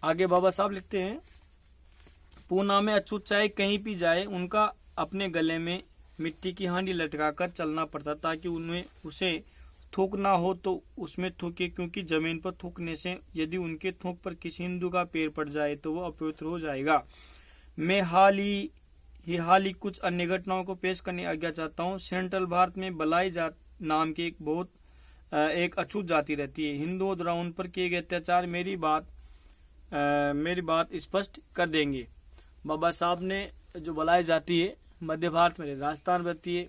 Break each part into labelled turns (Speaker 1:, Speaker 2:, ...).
Speaker 1: आगे बाबा साहब लिखते हैं, पूना में अछूत चाहे कहीं भी जाए, उनका अपने गले में मिट्टी की हांडी लटकाकर चलना पड़ता ताकि उनमें उसे थूक ना हो तो उसमें थूके, क्योंकि जमीन पर थूकने से यदि उनके थूक पर किसी हिंदू का पैर पड़ जाए तो वह अपवित्र हो जाएगा। मैं हाल ही कुछ अन्य घटनाओं को पेश करने आज्ञा चाहता हूँ। सेंट्रल भारत में बलाई जात नाम की एक अछूत जाति रहती है। हिंदुओं द्वारा उन पर किए गए अत्याचार मेरी बात स्पष्ट कर देंगे। बाबा साहब ने जो बलाई जाति है मध्य भारत में राजस्थान रहती है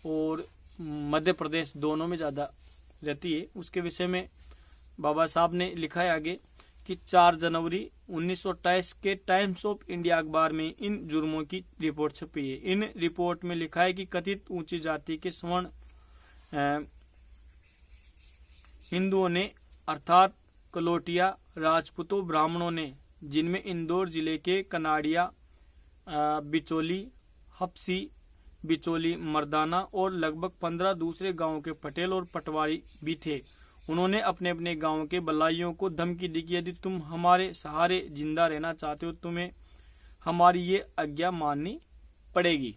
Speaker 1: और मध्य प्रदेश दोनों में ज़्यादा रहती है, उसके विषय में बाबा साहब ने लिखा है आगे कि 4 जनवरी 1928 के टाइम्स ऑफ इंडिया अखबार में इन जुर्मों की रिपोर्ट छपी है। इन रिपोर्ट में लिखा है कि कथित ऊंची जाति के सवर्ण हिंदुओं ने अर्थात कलोटिया राजपूतों ब्राह्मणों ने, जिनमें इंदौर जिले के कनाड़िया, बिचौली, हप्सी, बिचौली, मर्दाना और लगभग 15 दूसरे गांवों के पटेल और पटवारी भी थे, उन्होंने अपने अपने गांव के बलाइयों को धमकी दी कि यदि तुम हमारे सहारे जिंदा रहना चाहते हो तुम्हें हमारी ये आज्ञा माननी पड़ेगी।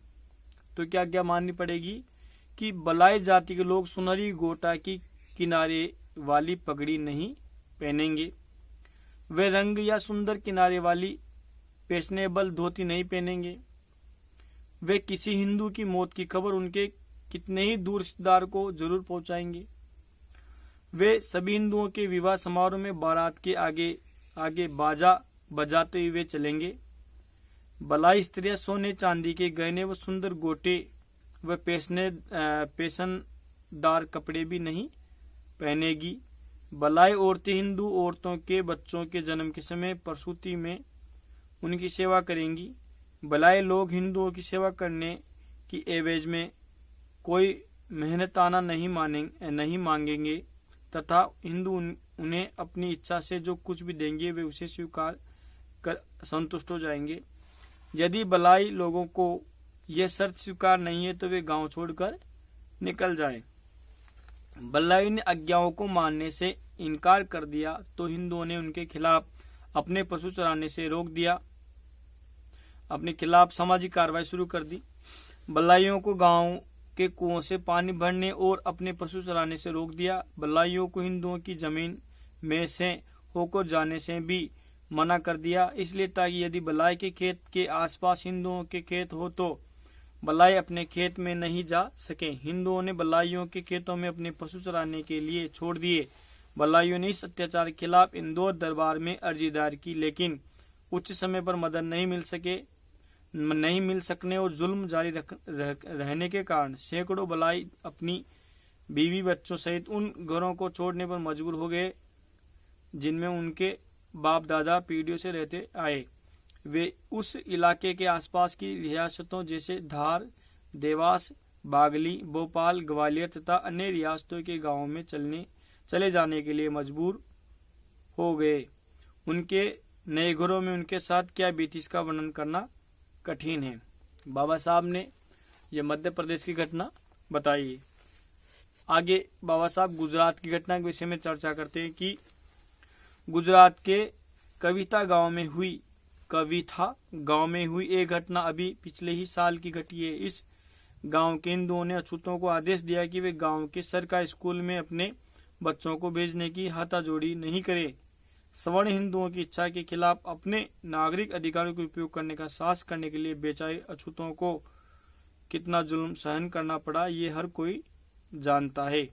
Speaker 1: तो क्या आज्ञा माननी पड़ेगी कि बलाई जाति के लोग सुनहरी गोटा की किनारे वाली पगड़ी नहीं पहनेंगे, वे रंग या सुंदर किनारे वाली फैशनेबल धोती नहीं पहनेंगे, वे किसी हिंदू की मौत की खबर उनके कितने ही दूर रिश्तेदार को जरूर पहुंचाएंगे, वे सभी हिंदुओं के विवाह समारोह में बारात के आगे आगे बाजा बजाते हुए चलेंगे, बलाई स्त्रियां सोने चांदी के गहने व सुंदर गोटे व पेशनदार कपड़े भी नहीं पहनेगी, बलाई औरतें हिंदू औरतों के बच्चों के जन्म के समय प्रसूति में उनकी सेवा करेंगी, बलाई लोग हिंदुओं की सेवा करने की एवज में कोई मेहनताना नहीं मांगेंगे तथा हिंदू उन्हें अपनी इच्छा से जो कुछ भी देंगे वे उसे स्वीकार कर संतुष्ट हो जाएंगे। यदि बलाई लोगों को यह शर्त स्वीकार नहीं है तो वे गांव छोड़कर निकल जाएं। बलाई ने आज्ञाओं को मानने से इनकार कर दिया तो हिंदुओं ने उनके खिलाफ अपने पशु चराने से रोक दिया, अपने खिलाफ सामाजिक कार्रवाई शुरू कर दी। बलाइयों को गांव के कुओं से पानी भरने और अपने पशु चराने से रोक दिया। बलाइयों को हिंदुओं की जमीन में से होकर जाने से भी मना कर दिया, इसलिए ताकि यदि बलाई के खेत के आसपास हिंदुओं के खेत हो तो बलाई अपने खेत में नहीं जा सके। हिंदुओं ने बलाइयों के खेतों में अपने पशु चराने के लिए छोड़ दिए। बलाइयों ने इस अत्याचार के खिलाफ इंदौर दरबार में अर्जी दायर की, लेकिन उच्च समय पर मदद नहीं मिल सकने और जुल्म जारी रहने के कारण सैकड़ों बलाई अपनी बीवी बच्चों सहित उन घरों को छोड़ने पर मजबूर हो गए जिनमें उनके बाप दादा पीढ़ियों से रहते आए। वे उस इलाके के आसपास की रियासतों जैसे धार, देवास, बागली, भोपाल, ग्वालियर तथा अन्य रियासतों के गांवों में चले जाने के लिए मजबूर हो गए। उनके नए घरों में उनके साथ क्या बीती इसका वर्णन करना कठिन है। बाबा साहब ने यह मध्य प्रदेश की घटना बताई है। आगे बाबा साहब गुजरात की घटना के विषय में चर्चा करते हैं कि गुजरात के कविता गांव में हुई एक घटना अभी पिछले ही साल की घटी है। इस गांव के हिंदुओं ने अछूतों को आदेश दिया कि वे गांव के सरकारी स्कूल में अपने बच्चों को भेजने की हाथाजोड़ी नहीं करें। सवर्ण हिंदुओं की इच्छा के खिलाफ अपने नागरिक अधिकारों का उपयोग करने का साहस करने के लिए बेचारे अछूतों को कितना जुल्म सहन करना पड़ा ये हर कोई जानता है।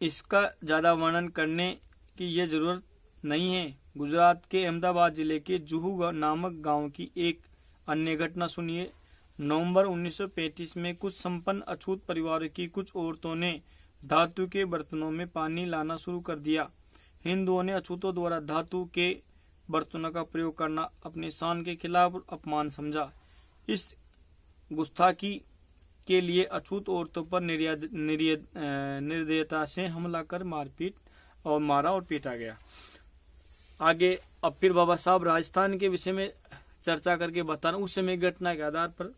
Speaker 1: इसका ज्यादा वर्णन करने की यह जरूरत नहीं है। गुजरात के अहमदाबाद जिले के जुहू नामक गांव की एक अन्य घटना सुनिए। नवंबर 1935 में कुछ संपन्न अछूत परिवारों की कुछ औरतों ने धातु के बर्तनों में पानी लाना शुरू कर दिया। हिंदुओं ने अछूतों द्वारा धातु के बर्तनों का प्रयोग करना अपने शान के खिलाफ अपमान समझा। इस गुस्ताखी के लिए अछूत औरतों पर निर्दयता से हमला कर मारा और पीटा गया। आगे अब फिर बाबा साहब राजस्थान के विषय में चर्चा करके बताना उस समय घटना के आधार पर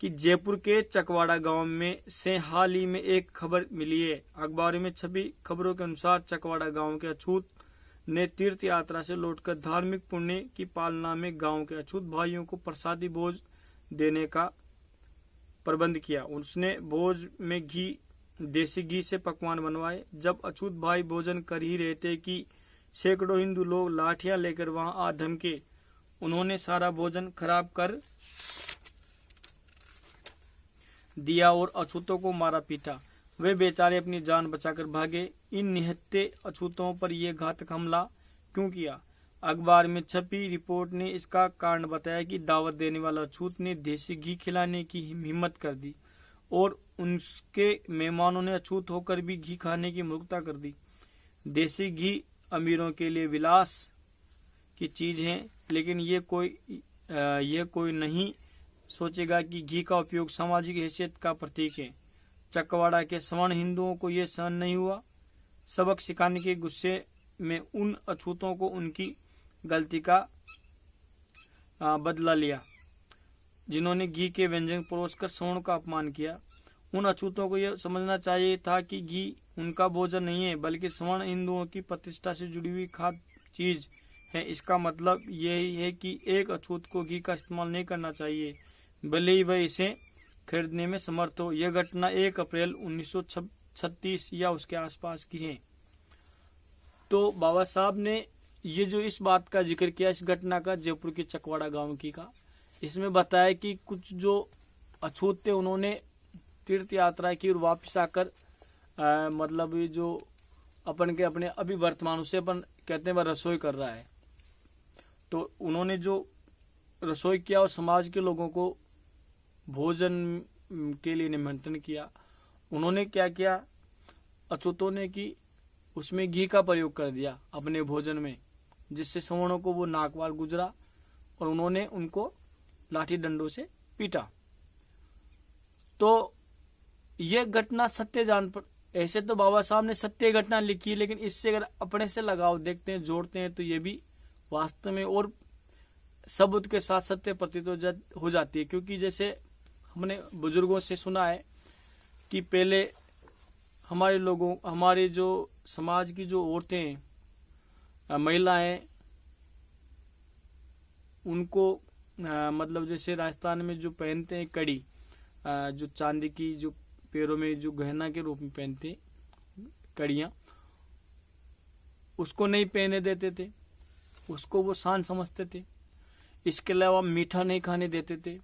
Speaker 1: कि जयपुर के चकवाड़ा गांव में से हाल ही में एक खबर मिली है। अखबार में छपी खबरों के अनुसार चकवाड़ा गांव के अछूत ने तीर्थ यात्रा से लौटकर धार्मिक पुण्य की पालना में गांव के अछूत भाइयों को प्रसादी भोज देने का प्रबंध किया। उसने भोज में देसी घी से पकवान बनवाए। जब अछूत भाई भोजन कर ही रहे थे कि सैकड़ों हिंदू लोग लाठियां लेकर वहां आ धमके। उन्होंने सारा भोजन खराब कर दिया और अछूतों को मारा पीटा। वे बेचारे अपनी जान बचाकर भागे। इन निहत्थे अछूतों पर यह घातक हमला क्यों किया? अखबार में छपी रिपोर्ट ने इसका कारण बताया कि दावत देने वाला अछूत ने देसी घी खिलाने की हिम्मत कर दी और उनके मेहमानों ने अछूत होकर भी घी खाने की मूर्खता कर दी। देसी घी अमीरों के लिए विलास की चीज है, लेकिन ये कोई नहीं सोचेगा कि घी का उपयोग सामाजिक हैसियत का प्रतीक है। चकवाड़ा के सवर्ण हिंदुओं को यह सहन नहीं हुआ। सबक सिखाने के गुस्से में उन अछूतों को उनकी गलती का बदला लिया जिन्होंने घी के व्यंजन परोसकर सवर्णों का अपमान किया। उन अछूतों को यह समझना चाहिए था कि घी उनका भोजन नहीं है, बल्कि सवर्ण हिंदुओं की प्रतिष्ठा से जुड़ी हुई खाद्य चीज है। इसका मतलब यही है कि एक अछूत को घी का इस्तेमाल नहीं करना चाहिए, भले ही वह इसे खरीदने में समर्थ हो। यह घटना 1 अप्रैल 1936 या उसके आसपास की है। तो बाबा साहब ने ये जो इस बात का जिक्र किया, इस घटना का, जयपुर के चकवाड़ा गांव की का, इसमें बताया कि कुछ जो अछूत थे उन्होंने तीर्थ यात्रा की और वापस आकर मतलब ये जो अपने अभी वर्तमान उसे अपन कहते हैं वह रसोई कर रहा है, तो उन्होंने जो रसोई किया और समाज के लोगों को भोजन के लिए निमंत्रण किया। उन्होंने क्या किया, अछूतों ने कि उसमें घी का प्रयोग कर दिया अपने भोजन में, जिससे सवर्णों को वो नाकवार गुजरा और उन्होंने उनको लाठी डंडों से पीटा। तो यह घटना सत्य जान पर, ऐसे तो बाबा साहब ने सत्य घटना लिखी, लेकिन इससे अगर अपने से लगाव देखते हैं, जोड़ते हैं, तो ये भी वास्तव में और सबूत के साथ सत्य प्रतीत हो जाती है। क्योंकि जैसे हमने बुजुर्गों से सुना है कि पहले हमारे जो समाज की जो औरतें, महिलाएं, उनको मतलब जैसे राजस्थान में जो पहनते हैं कड़ी, जो चांदी की, जो पैरों में जो गहना के रूप में पहनते हैं कड़ियाँ, उसको नहीं पहने देते थे, उसको वो शान समझते थे। इसके अलावा मीठा नहीं खाने देते थे,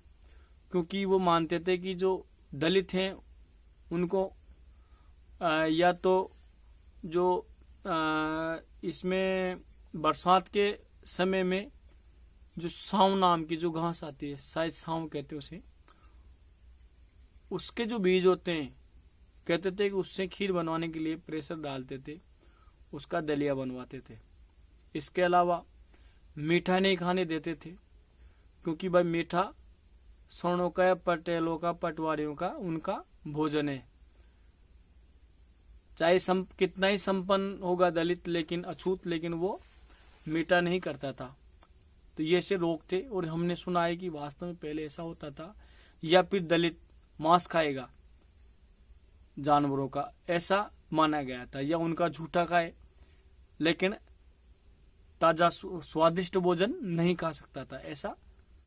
Speaker 1: क्योंकि वो मानते थे कि जो दलित हैं उनको या तो जो इसमें बरसात के समय में जो साव नाम की जो घास आती है, शायद साव कहते हैं उसे, उसके जो बीज होते हैं, कहते थे कि उससे खीर बनवाने के लिए प्रेशर डालते थे, उसका दलिया बनवाते थे। इसके अलावा मीठा नहीं खाने देते थे, क्योंकि भाई मीठा सवर्णों का, पटेलों का, पटवारियों का, उनका भोजन है। चाहे कितना ही संपन्न होगा दलित, लेकिन अछूत, लेकिन वो मीठा नहीं करता था। तो ये ऐसे लोग थे। और हमने सुना है कि वास्तव में पहले ऐसा होता था, या फिर दलित मांस खाएगा जानवरों का, ऐसा माना गया था, या उनका झूठा खाए, लेकिन ताजा स्वादिष्ट भोजन नहीं खा सकता था, ऐसा